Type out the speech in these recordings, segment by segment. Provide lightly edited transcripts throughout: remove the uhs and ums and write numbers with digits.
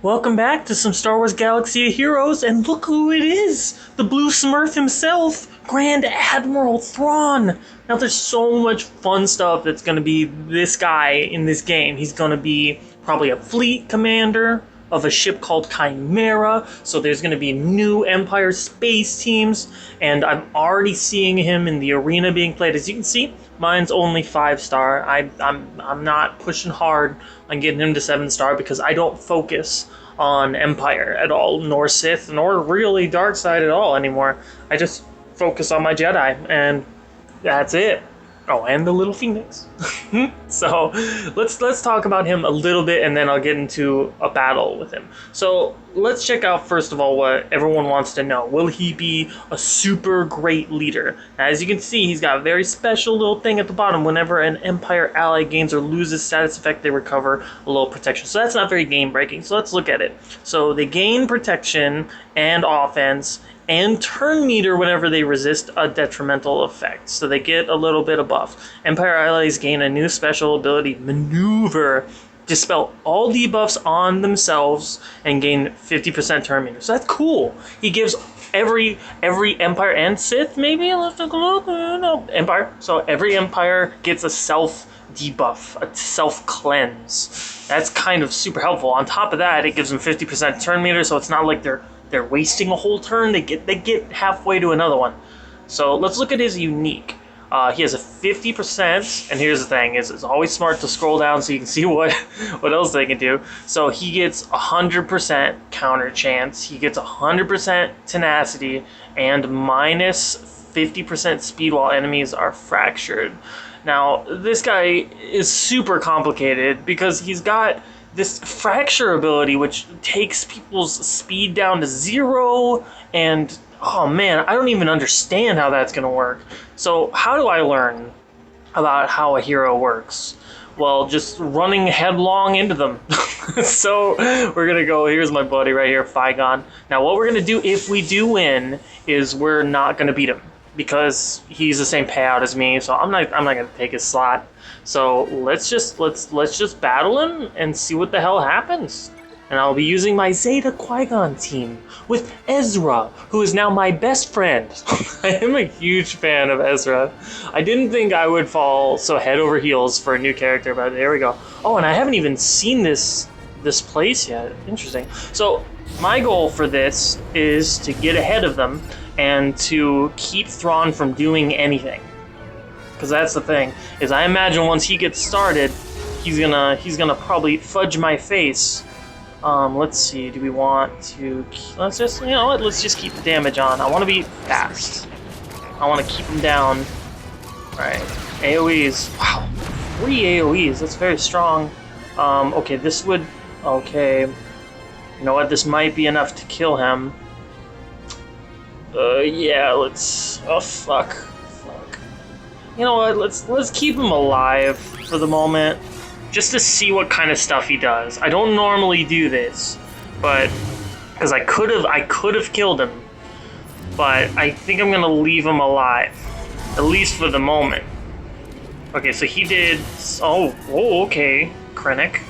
Welcome back to some Star Wars Galaxy of Heroes, and look who it is! The Blue Smurf himself, Grand Admiral Thrawn! Now there's so much fun stuff that's gonna be this guy in this game. He's gonna be probably a fleet commander of a ship called Chimera, so there's gonna be new Empire space teams, and I'm already seeing him in the arena being played. As you can see, mine's only 5-star. I'm not pushing hard on getting him to 7-star because I don't focus on Empire at all, nor Sith, nor really Dark Side at all anymore. I just focus on my Jedi, and that's it. Oh, and the little Phoenix. So let's talk about him a little bit, and then I'll get into a battle with him. So let's check out first of all what everyone wants to know. Will he be a super great leader? As you can see, he's got a very special little thing at the bottom. Whenever an Empire ally gains or loses status effect, they recover a little protection. So that's not very game breaking. So let's look at it. So they gain protection and offense and turn meter whenever they resist a detrimental effect. So they get a little bit of buff. Empire allies gain a new special ability, Maneuver. Dispel all debuffs on themselves and gain 50% turn meter. So that's cool. He gives every Empire and Sith, maybe? Let's take a look. No, Empire. So every Empire gets a self debuff, a self cleanse. That's kind of super helpful. On top of that, it gives them 50% turn meter, so it's not like they're wasting a whole turn. They get halfway to another one. So let's look at his unique. He has a 50%, and here's the thing: it's always smart to scroll down so you can see what else they can do. So he gets 100% counter chance. He gets 100% tenacity and minus 50% speed while enemies are fractured. Now this guy is super complicated because he's got this fracture ability, which takes people's speed down to 0, and oh man, I don't even understand how that's gonna work. So how do I learn about how a hero works? Well, just running headlong into them. So we're gonna go, here's my buddy right here, Qui-gon. Now what we're gonna do if we do win is we're not gonna beat him, because he's the same payout as me, so I'm not gonna take his slot. So let's just battle him and see what the hell happens. And I'll be using my Zeta Qui-Gon team with Ezra, who is now my best friend. I am a huge fan of Ezra. I didn't think I would fall so head over heels for a new character, but there we go. Oh, and I haven't even seen this place yet. Interesting. So my goal for this is to get ahead of them and to keep Thrawn from doing anything. Because that's the thing, is I imagine once he gets started, he's gonna probably fudge my face. Let's see, do we want to, let's just, you know what, let's just keep the damage on. I want to be fast. I want to keep him down. Alright, AoEs, wow, 3 AoEs, that's very strong. Okay, this would, okay, you know what, this might be enough to kill him. Yeah, let's, oh fuck. You know what, let's keep him alive for the moment, just to see what kind of stuff he does. I don't normally do this, but because I could have killed him, but I think I'm gonna leave him alive, at least for the moment. Okay, so he did. Oh, okay, Krennic.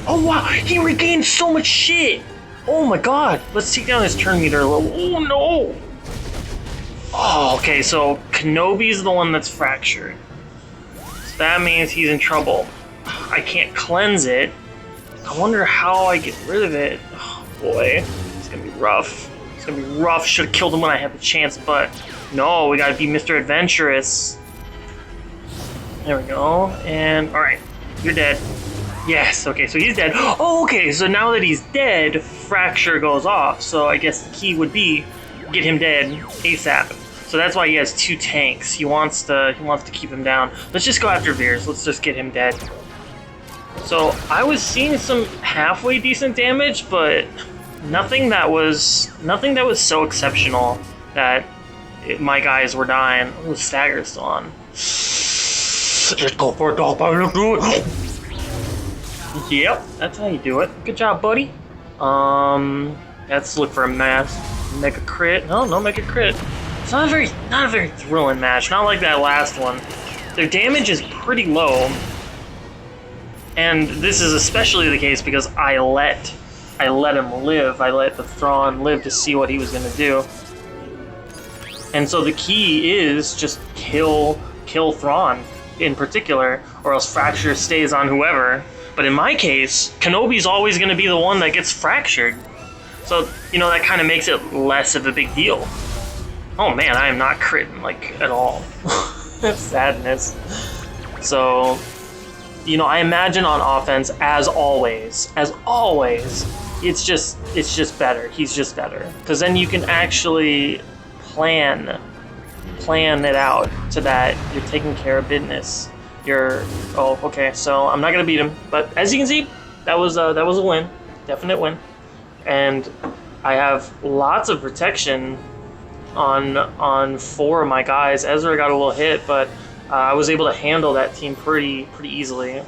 Oh wow, he regained so much shit. Oh my god, let's take down his turn meter a little. Oh no. Oh, okay, so Kenobi's the one that's fractured. So that means he's in trouble. I can't cleanse it. I wonder how I get rid of it. Oh boy, it's gonna be rough. It's gonna be rough. Should have killed him when I had the chance, but no, we gotta be Mr. Adventurous. There we go, and alright, you're dead. Yes, okay, so he's dead. Oh, okay, so now that he's dead, fracture goes off. So I guess the key would be get him dead ASAP. So that's why he has 2 tanks. He wants to keep him down. Let's just go after Veers. Let's just get him dead. So I was seeing some halfway decent damage, but nothing that was so exceptional that my guys were dying. Oh, Stagger's still on. Just go for it, let's do it. Yep, that's how you do it. Good job, buddy. Let's look for a mega crit. No mega crit. It's not a very thrilling match. Not like that last one. Their damage is pretty low, and this is especially the case because I let I let him live. I let the Thrawn live to see what he was gonna do. And so the key is just kill Thrawn in particular, or else Fracture stays on whoever. But in my case, Kenobi's always going to be the one that gets fractured. So, you know, that kind of makes it less of a big deal. Oh man, I am not critting, like, at all. That's sadness. So, you know, I imagine on offense, as always, it's just better. He's just better. Because then you can actually plan it out to that you're taking care of business. Oh, okay, so I'm not gonna beat him, but as you can see, that was a win, definite win, and I have lots of protection on 4 of my guys. Ezra got a little hit, but I was able to handle that team pretty easily.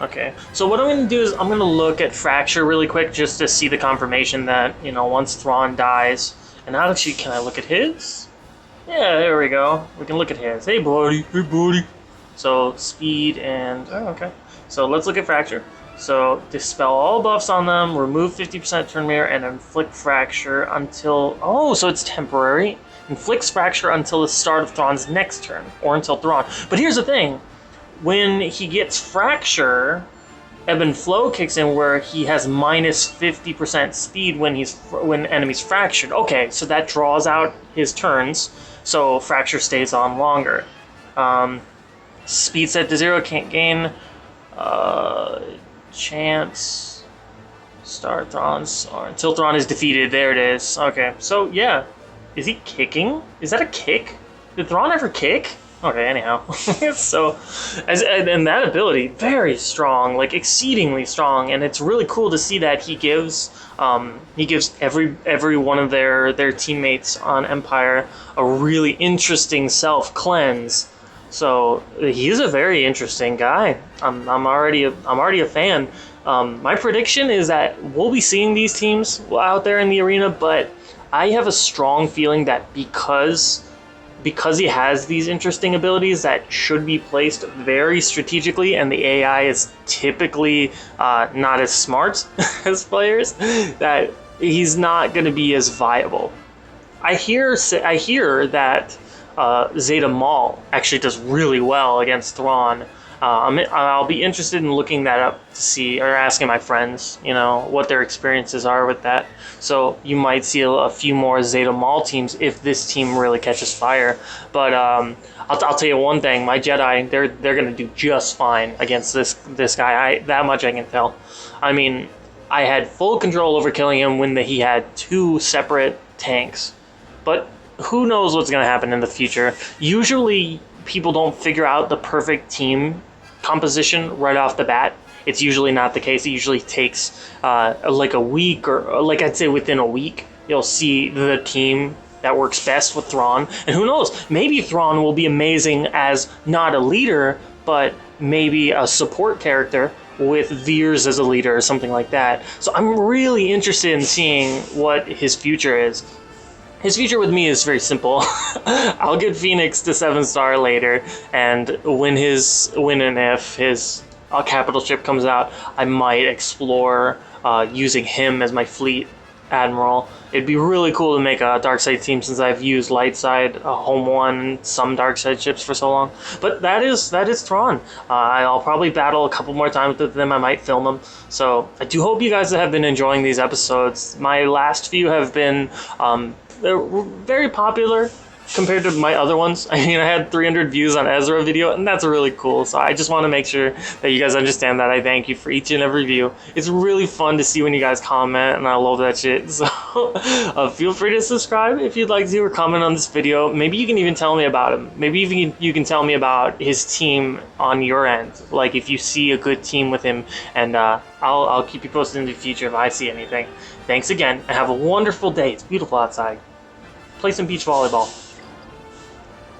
Okay, so what I'm going to do is I'm going to look at Fracture really quick just to see the confirmation that, you know, once Thrawn dies. And actually, can I look at his? Yeah, there we go. We can look at his. Hey, buddy. Hey, buddy. So, speed and... Oh, okay. So, let's look at Fracture. So, dispel all buffs on them, remove 50% turn mirror, and inflict Fracture until... Oh, so it's temporary. Inflicts Fracture until the start of Thrawn's next turn, or until Thrawn. But here's the thing. When he gets Fracture, Ebb and Flow kicks in where he has minus 50% speed when enemies fractured. Okay, so that draws out his turns, so Fracture stays on longer. Speed set to 0, can't gain. Chance. Start Thrawn's, or until Thrawn is defeated. There it is. Okay, so yeah. Is he kicking? Is that a kick? Did Thrawn ever kick? Okay, anyhow. So, and that ability, very strong, like exceedingly strong, and it's really cool to see that he gives every one of their teammates on Empire a really interesting self-cleanse. So he is a very interesting guy. I'm already a fan. My prediction is that we'll be seeing these teams out there in the arena, but I have a strong feeling that because he has these interesting abilities that should be placed very strategically, and the AI is typically not as smart as players, that he's not going to be as viable. I hear that Zeta Maul actually does really well against Thrawn. I'll be interested in looking that up to see, or asking my friends, you know, what their experiences are with that. So you might see a few more Zeta Maul teams if this team really catches fire. But I'll tell you one thing: my Jedi, they're gonna do just fine against this guy. That much I can tell. I mean, I had full control over killing him when he had 2 separate tanks, but who knows what's gonna happen in the future? Usually, people don't figure out the perfect team composition right off the bat. It's usually not the case. It usually takes like a week, or like I'd say within a week, you'll see the team that works best with Thrawn. And who knows, maybe Thrawn will be amazing as not a leader, but maybe a support character with Veers as a leader or something like that. So I'm really interested in seeing what his future is. His future with me is very simple. I'll get Phoenix to 7-star later, and when and if his capital ship comes out, I might explore using him as my fleet admiral. It'd be really cool to make a dark side team, since I've used light side, home one, and some dark side ships for so long. But that is Thrawn. I'll probably battle a couple more times with them. I might film them. So I do hope you guys have been enjoying these episodes. My last few have been they're very popular compared to my other ones. I mean, I had 300 views on Ezra video, and that's really cool. So I just want to make sure that you guys understand that I thank you for each and every view. It's really fun to see when you guys comment, and I love that shit. So feel free to subscribe if you'd like to, or comment on this video. Maybe you can even tell me about him. Maybe even you can tell me about his team on your end, like if you see a good team with him, and I'll keep you posted in the future if I see anything. Thanks again, and have a wonderful day. It's beautiful outside. Play some beach volleyball.